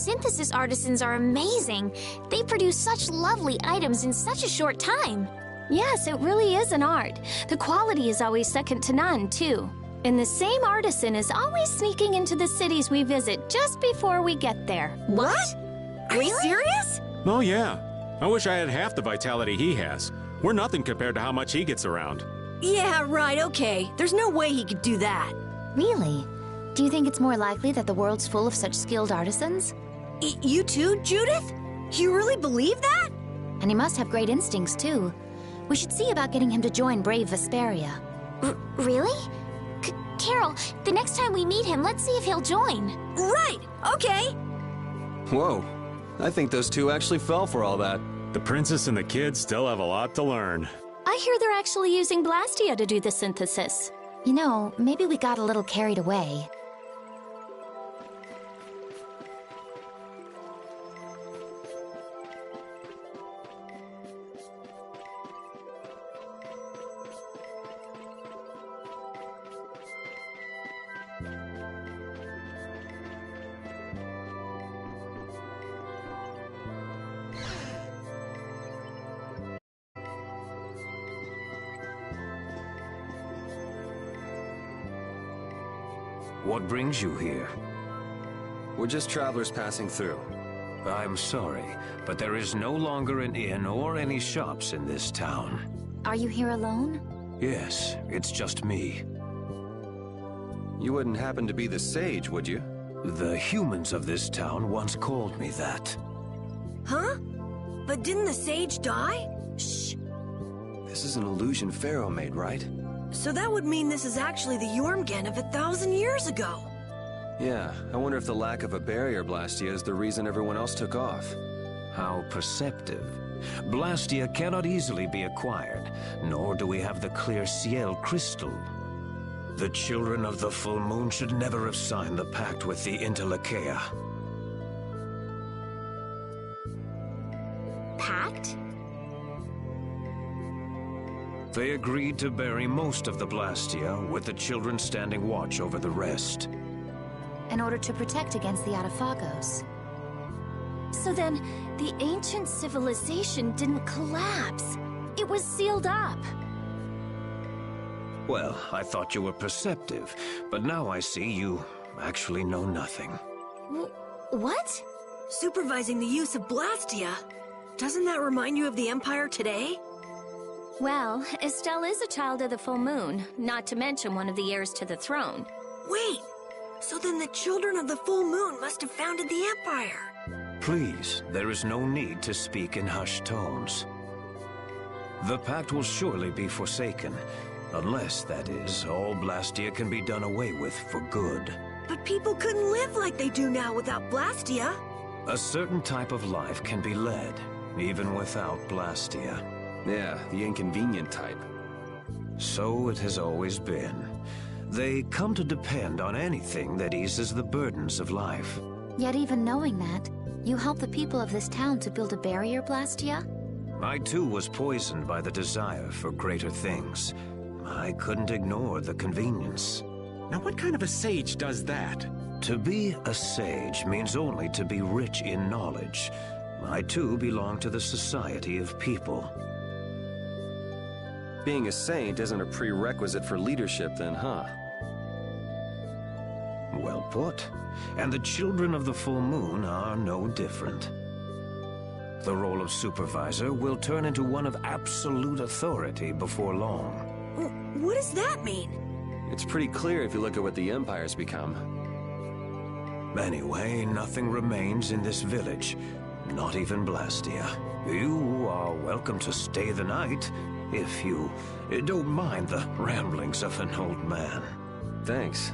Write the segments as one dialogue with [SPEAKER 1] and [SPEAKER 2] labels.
[SPEAKER 1] synthesis artisans are amazing. They produce such lovely items in such a short time.
[SPEAKER 2] Yes, it really is an art. The quality is always second to none, too. And the same artisan is always sneaking into the cities we visit just before we get there.
[SPEAKER 3] What? Are you serious?
[SPEAKER 4] Oh, yeah. I wish I had half the vitality he has. We're nothing compared to how much he gets around.
[SPEAKER 3] Yeah, right, okay. There's no way he could do that.
[SPEAKER 1] Really? Do you think it's more likely that the world's full of such skilled artisans?
[SPEAKER 3] You too, Judith? You really believe that?
[SPEAKER 1] And he must have great instincts, too. We should see about getting him to join Brave Vesperia. Really? Carol, the next time we meet him, let's see if he'll join.
[SPEAKER 3] Right, okay.
[SPEAKER 5] Whoa. I think those two actually fell for all that.
[SPEAKER 4] The princess and the kids still have a lot to learn.
[SPEAKER 2] I hear they're actually using Blastia to do the synthesis.
[SPEAKER 1] You know, maybe we got a little carried away.
[SPEAKER 6] What brings you here?
[SPEAKER 5] We're just travelers passing through.
[SPEAKER 6] I'm sorry, but there is no longer an inn or any shops in this town.
[SPEAKER 1] Are you here alone?
[SPEAKER 6] Yes, it's just me.
[SPEAKER 5] You wouldn't happen to be the sage, would you?
[SPEAKER 6] The humans of this town once called me that.
[SPEAKER 3] Huh? But didn't the sage die?
[SPEAKER 5] Shh. This is an illusion Pharaoh made, right?
[SPEAKER 3] So that would mean this is actually the Jormungand of 1,000 years ago.
[SPEAKER 5] Yeah, I wonder if the lack of a barrier Blastia is the reason everyone else took off.
[SPEAKER 6] How perceptive. Blastia cannot easily be acquired, nor do we have the clear Ciel crystal. The children of the full moon should never have signed the pact with the Interlakeia.
[SPEAKER 1] Pact?
[SPEAKER 6] They agreed to bury most of the Blastia, with the children standing watch over the rest.
[SPEAKER 1] In order to protect against the Adaphagos.
[SPEAKER 2] So then, the ancient civilization didn't collapse. It was sealed up.
[SPEAKER 6] Well, I thought you were perceptive, but now I see you actually know nothing.
[SPEAKER 2] What?
[SPEAKER 3] Supervising the use of Blastia. Doesn't that remind you of the Empire today?
[SPEAKER 2] Well, Estelle is a child of the full moon, not to mention one of the heirs to the throne.
[SPEAKER 3] Wait, so then the children of the full moon must have founded the Empire.
[SPEAKER 6] Please, there is no need to speak in hushed tones. The pact will surely be forsaken, unless, that is, all Blastia can be done away with for good.
[SPEAKER 3] But people couldn't live like they do now without Blastia.
[SPEAKER 6] A certain type of life can be led, even without Blastia.
[SPEAKER 5] Yeah, the inconvenient type.
[SPEAKER 6] So it has always been. They come to depend on anything that eases the burdens of life.
[SPEAKER 1] Yet even knowing that, you help the people of this town to build a barrier, Blastia?
[SPEAKER 6] I too was poisoned by the desire for greater things. I couldn't ignore the convenience.
[SPEAKER 4] Now what kind of a sage does that?
[SPEAKER 6] To be a sage means only to be rich in knowledge. I too belong to the society of people.
[SPEAKER 5] Being a saint isn't a prerequisite for leadership then, huh?
[SPEAKER 6] Well put. And the children of the full moon are no different. The role of supervisor will turn into one of absolute authority before long.
[SPEAKER 3] What does that mean?
[SPEAKER 5] It's pretty clear if you look at what the Empire's become.
[SPEAKER 6] Anyway, nothing remains in this village. Not even Blastia. You are welcome to stay the night, if you don't mind the ramblings of an old man.
[SPEAKER 5] Thanks.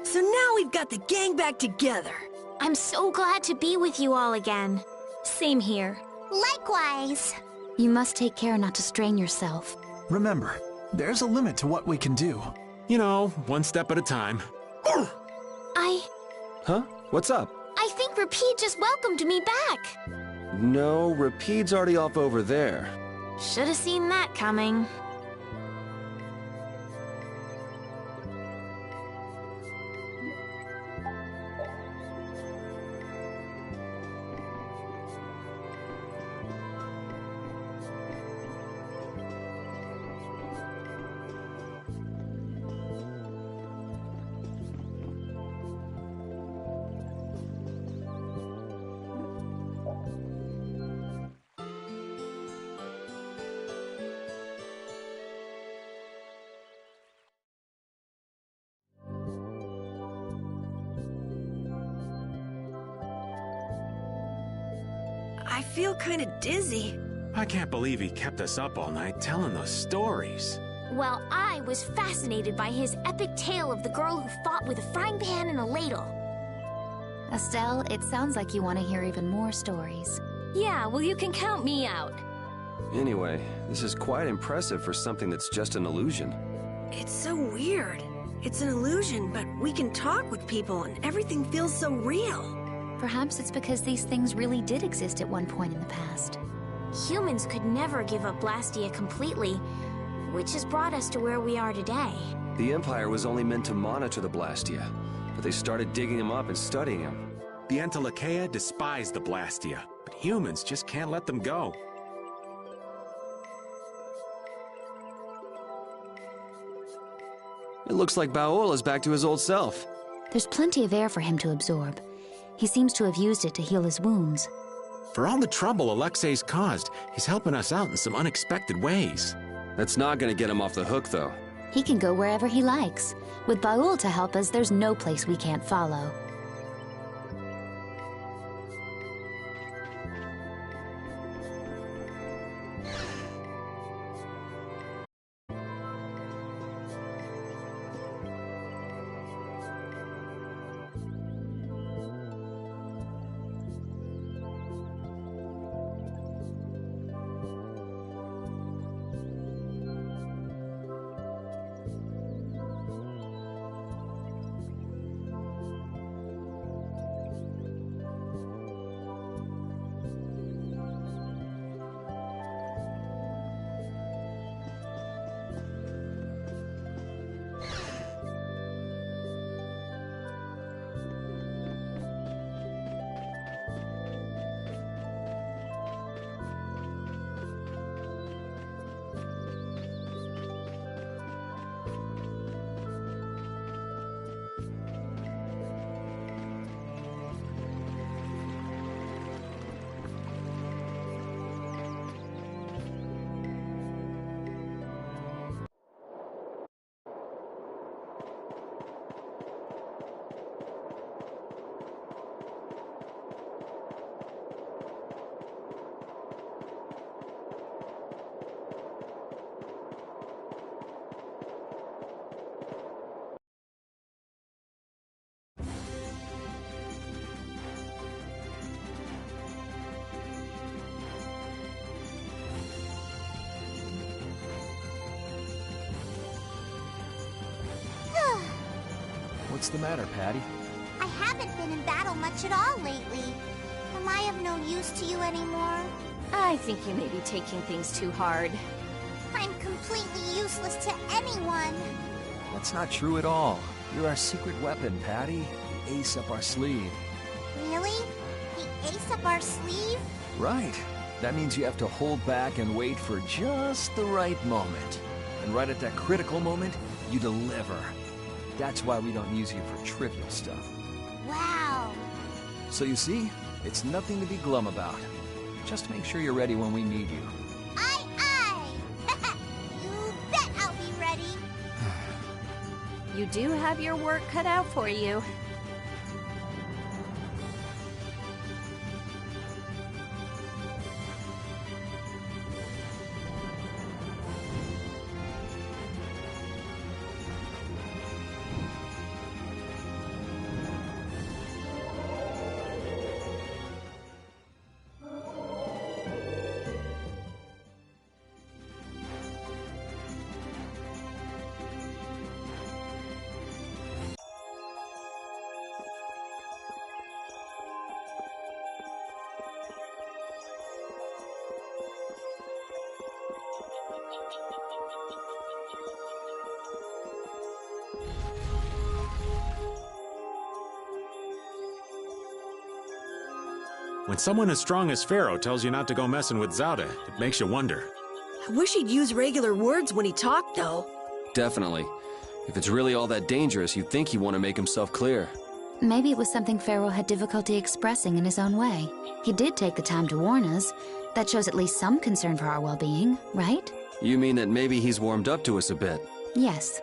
[SPEAKER 3] So now we've got the gang back together.
[SPEAKER 1] I'm so glad to be with you all again.
[SPEAKER 2] Same here.
[SPEAKER 1] Likewise. You must take care not to strain yourself.
[SPEAKER 7] Remember, there's a limit to what we can do.
[SPEAKER 4] You know, one step at a time.
[SPEAKER 5] Huh? What's up?
[SPEAKER 1] I think Rapide just welcomed me back.
[SPEAKER 5] No, Rapide's already off over there.
[SPEAKER 1] Should have seen that coming.
[SPEAKER 3] I feel kind of dizzy.
[SPEAKER 4] I can't believe he kept us up all night telling those stories.
[SPEAKER 1] Well, I was fascinated by his epic tale of the girl who fought with a frying pan and a ladle. Estelle, it sounds like you want to hear even more stories.
[SPEAKER 2] Yeah, well, you can count me out.
[SPEAKER 5] Anyway, this is quite impressive for something that's just an illusion.
[SPEAKER 3] It's so weird. It's an illusion, but we can talk with people and everything feels so real.
[SPEAKER 1] Perhaps it's because these things really did exist at one point in the past. Humans could never give up Blastia completely, which has brought us to where we are today.
[SPEAKER 5] The Empire was only meant to monitor the Blastia, but they started digging him up and studying him.
[SPEAKER 4] The Entelecheia despise the Blastia, but humans just can't let them go.
[SPEAKER 5] It looks like Baol is back to his old self.
[SPEAKER 1] There's plenty of air for him to absorb. He seems to have used it to heal his wounds.
[SPEAKER 4] For all the trouble Alexei's caused, he's helping us out in some unexpected ways.
[SPEAKER 5] That's not gonna get him off the hook, though.
[SPEAKER 1] He can go wherever he likes. With Baul to help us, there's no place we can't follow.
[SPEAKER 8] What's the matter, Patty?
[SPEAKER 9] I haven't been in battle much at all lately. Am I of no use to you anymore?
[SPEAKER 2] I think you may be taking things too hard.
[SPEAKER 9] I'm completely useless to anyone.
[SPEAKER 8] That's not true at all. You're our secret weapon, Patty. The ace up our sleeve.
[SPEAKER 9] Really? The ace up our sleeve?
[SPEAKER 8] Right. That means you have to hold back and wait for just the right moment. And right at that critical moment, you deliver. That's why we don't use you for trivial stuff.
[SPEAKER 9] Wow.
[SPEAKER 8] So you see, it's nothing to be glum about. Just make sure you're ready when we need you.
[SPEAKER 9] Aye, aye! You bet I'll be ready.
[SPEAKER 2] You do have your work cut out for you.
[SPEAKER 4] When someone as strong as Pharaoh tells you not to go messing with Zauda, it makes you wonder.
[SPEAKER 3] I wish he'd use regular words when he talked, though.
[SPEAKER 5] Definitely. If it's really all that dangerous, you'd think he'd want to make himself clear.
[SPEAKER 1] Maybe it was something Pharaoh had difficulty expressing in his own way. He did take the time to warn us. That shows at least some concern for our well-being, right?
[SPEAKER 5] You mean that maybe he's warmed up to us a bit?
[SPEAKER 1] Yes.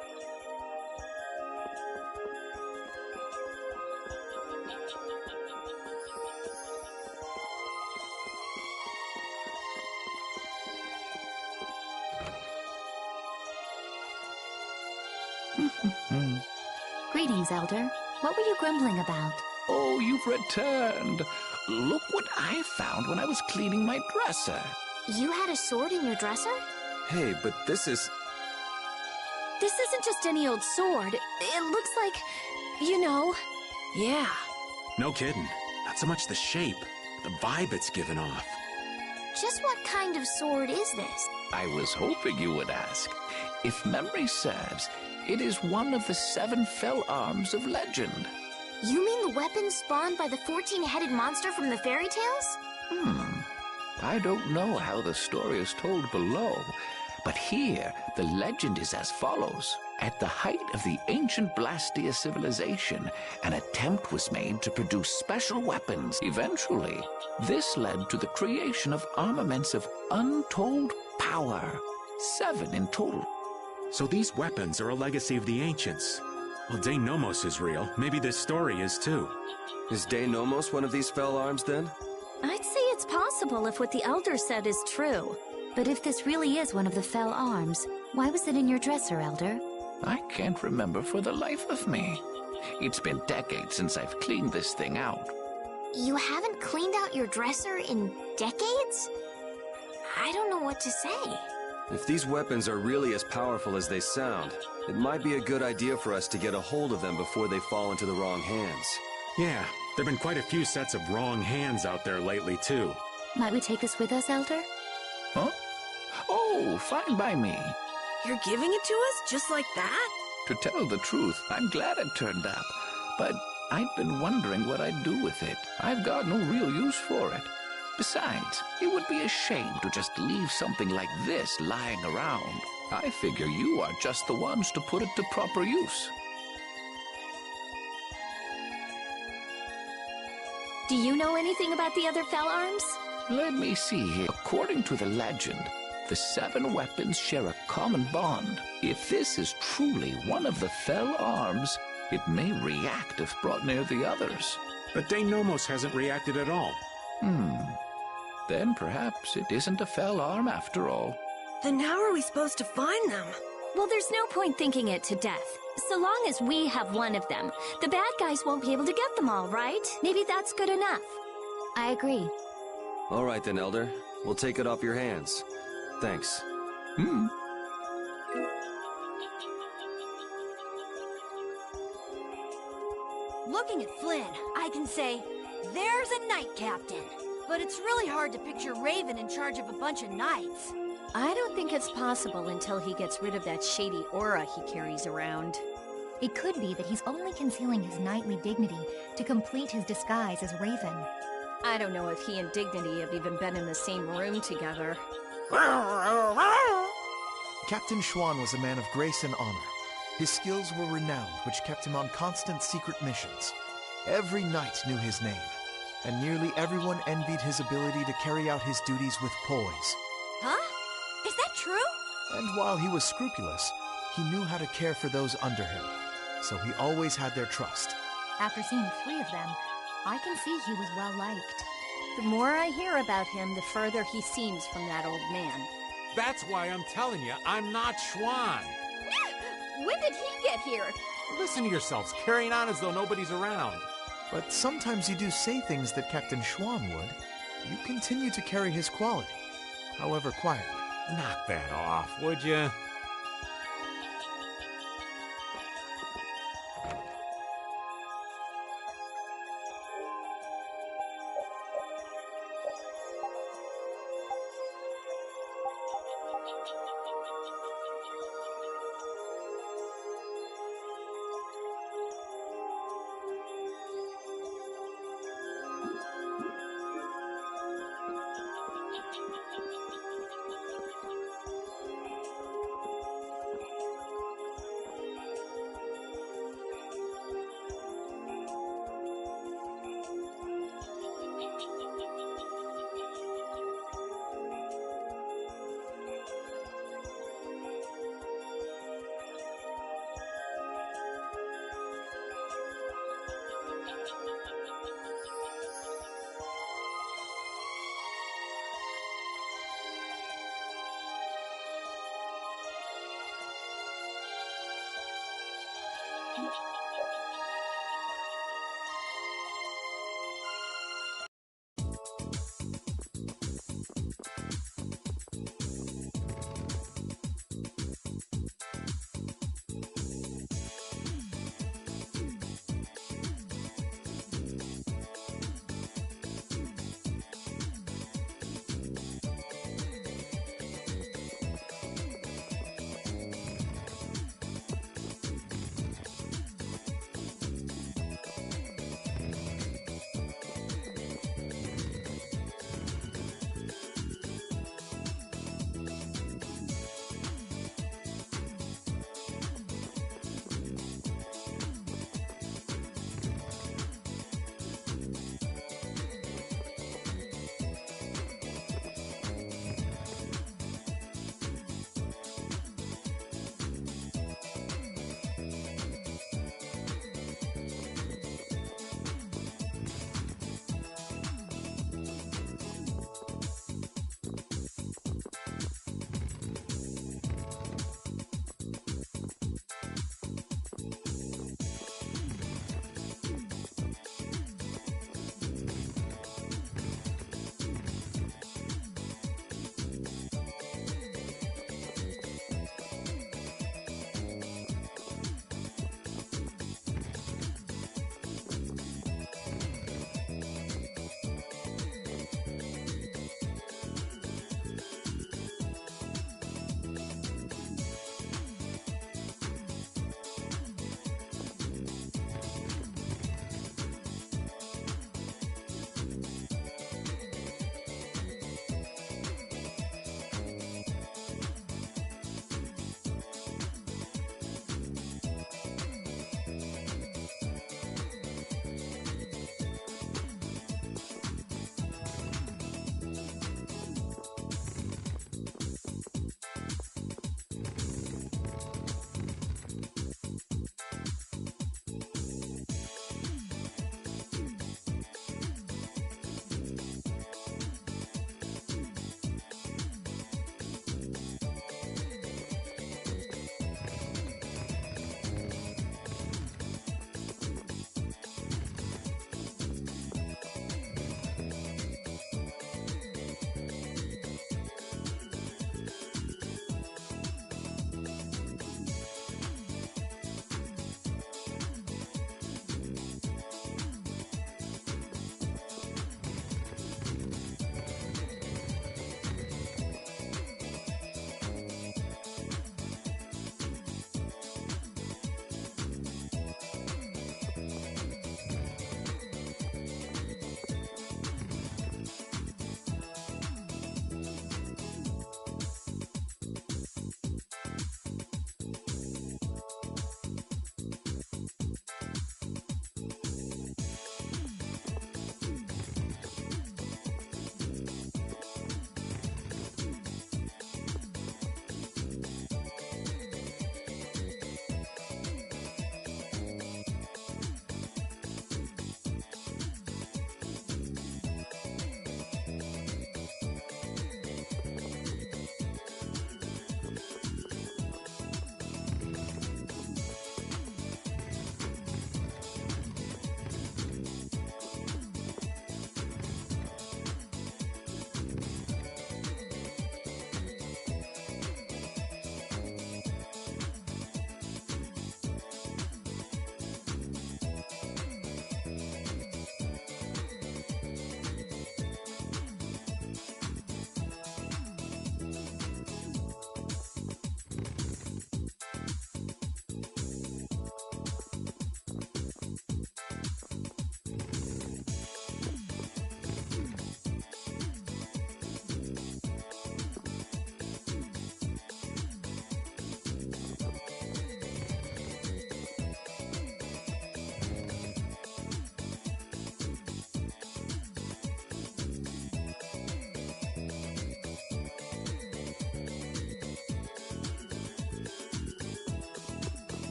[SPEAKER 1] Greetings, Elder. What were you grumbling about?
[SPEAKER 10] Oh, you've returned. Look what I found when I was cleaning my dresser.
[SPEAKER 2] You had a sword in your dresser?
[SPEAKER 5] Hey, but this is...
[SPEAKER 2] This isn't just any old sword. It looks like, you know...
[SPEAKER 3] Yeah.
[SPEAKER 4] No kidding. Not so much the shape, the vibe it's given off.
[SPEAKER 2] Just what kind of sword is this?
[SPEAKER 10] I was hoping you would ask. If memory serves, it is one of the 7 fell arms of legend.
[SPEAKER 2] You mean the weapon spawned by the 14-headed monster from the fairy tales?
[SPEAKER 10] I don't know how the story is told below, but here the legend is as follows. At the height of the ancient Blastia civilization, an attempt was made to produce special weapons. Eventually, this led to the creation of armaments of untold power. 7 in total.
[SPEAKER 4] So these weapons are a legacy of the ancients. Well, De Nomos is real. Maybe this story is too.
[SPEAKER 5] Is De Nomos one of these fell arms, then?
[SPEAKER 2] I'd say it's possible if what the Elder said is true.
[SPEAKER 1] But if this really is one of the fell arms, why was it in your dresser, Elder?
[SPEAKER 10] I can't remember for the life of me. It's been decades since I've cleaned this thing out.
[SPEAKER 2] You haven't cleaned out your dresser in decades? I don't know what to say.
[SPEAKER 5] If these weapons are really as powerful as they sound, it might be a good idea for us to get a hold of them before they fall into the wrong hands.
[SPEAKER 4] Yeah, there've been quite a few sets of wrong hands out there lately, too.
[SPEAKER 1] Might we take this with us, Elder?
[SPEAKER 10] Huh? Oh, fine by me.
[SPEAKER 3] You're giving it to us just like that?
[SPEAKER 10] To tell the truth, I'm glad it turned up. But I've been wondering what I'd do with it. I've got no real use for it. Besides, it would be a shame to just leave something like this lying around. I figure you are just the ones to put it to proper use.
[SPEAKER 2] Do you know anything about the other fell arms?
[SPEAKER 10] Let me see here. According to the legend, the 7 weapons share a common bond. If this is truly one of the fell arms, it may react if brought near the others.
[SPEAKER 4] But De Nomos hasn't reacted at all.
[SPEAKER 10] Then perhaps it isn't a fell arm after all.
[SPEAKER 3] Then how are we supposed to find them?
[SPEAKER 2] Well, there's no point thinking it to death. So long as we have one of them, the bad guys won't be able to get them all, right? Maybe that's good enough.
[SPEAKER 1] I agree.
[SPEAKER 5] All right then, Elder. We'll take it off your hands. Thanks.
[SPEAKER 11] Looking at Flynn, I can say, there's a knight captain. But it's really hard to picture Raven in charge of a bunch of knights.
[SPEAKER 2] I don't think it's possible until he gets rid of that shady aura he carries around.
[SPEAKER 12] It could be that he's only concealing his knightly dignity to complete his disguise as Raven.
[SPEAKER 2] I don't know if he and Dignity have even been in the same room together.
[SPEAKER 7] Captain Schwan was a man of grace and honor. His skills were renowned, which kept him on constant secret missions. Every knight knew his name, and nearly everyone envied his ability to carry out his duties with poise.
[SPEAKER 11] Huh? Is that true?
[SPEAKER 7] And while he was scrupulous, he knew how to care for those under him, so he always had their trust.
[SPEAKER 12] After seeing 3 of them, I can see he was well liked.
[SPEAKER 2] The more I hear about him, the further he seems from that old man.
[SPEAKER 13] That's why I'm telling you, I'm not Schwan.
[SPEAKER 11] When did he get here?
[SPEAKER 13] Listen to yourselves, carrying on as though nobody's around.
[SPEAKER 7] But sometimes you do say things that Captain Schwan would. You continue to carry his quality, however quietly.
[SPEAKER 13] Knock that off, would you?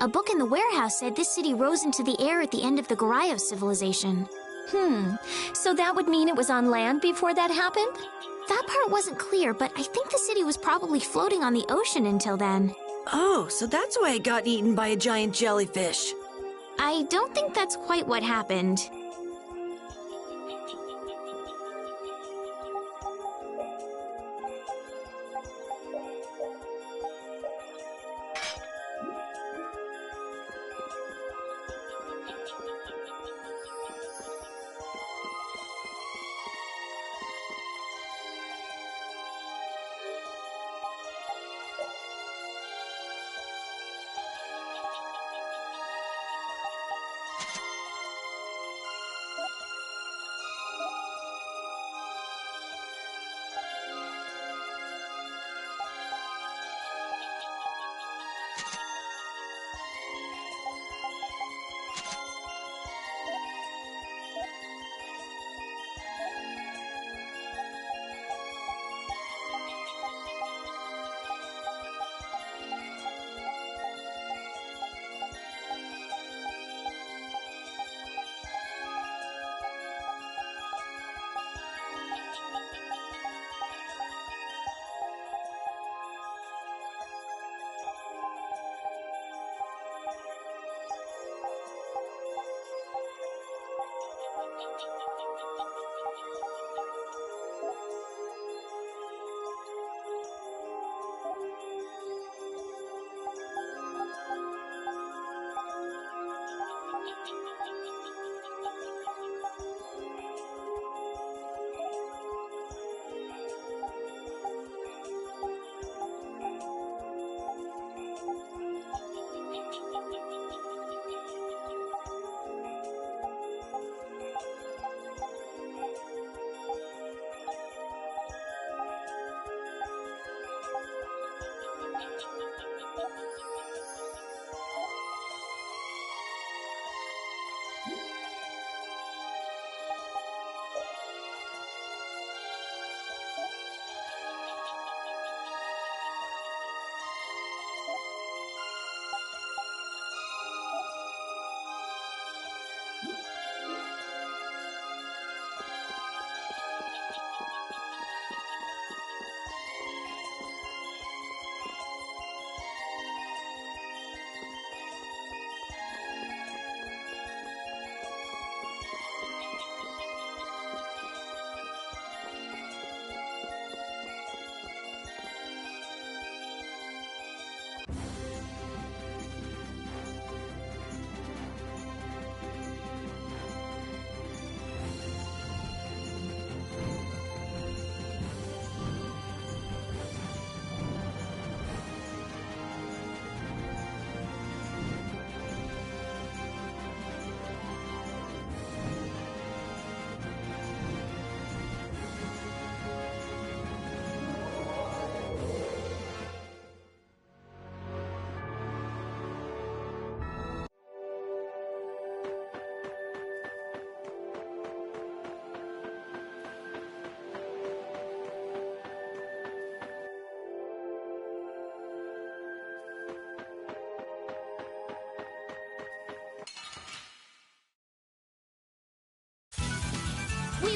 [SPEAKER 1] A book in the warehouse said this city rose into the air at the end of the Garayos civilization.
[SPEAKER 2] So that would mean it was on land before that happened?
[SPEAKER 1] That part wasn't clear, but I think the city was probably floating on the ocean until then.
[SPEAKER 3] Oh, so that's why it got eaten by a giant jellyfish.
[SPEAKER 1] I don't think that's quite what happened.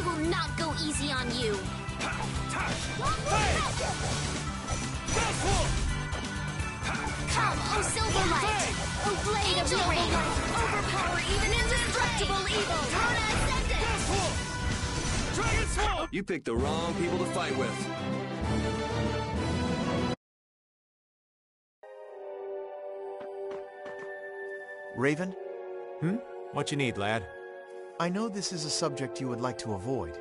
[SPEAKER 1] will not go easy on you. Come, O Silverlight! O blade of noble light! Overpower even indestructible evil! Karna Ascendant!
[SPEAKER 13] Dragon Swarm!
[SPEAKER 5] You picked the wrong people to fight with.
[SPEAKER 7] Raven?
[SPEAKER 13] What you need, lad?
[SPEAKER 7] I know this is a subject you would like to avoid,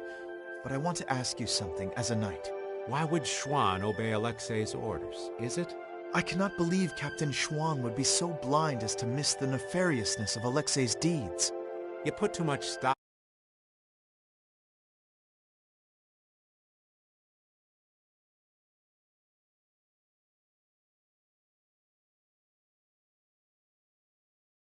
[SPEAKER 7] but I want to ask you something as a knight.
[SPEAKER 13] Why would Schwann obey Alexei's orders? Is it?
[SPEAKER 7] I cannot believe Captain Schwann would be so blind as to miss the nefariousness of Alexei's deeds.
[SPEAKER 13] You put too much stock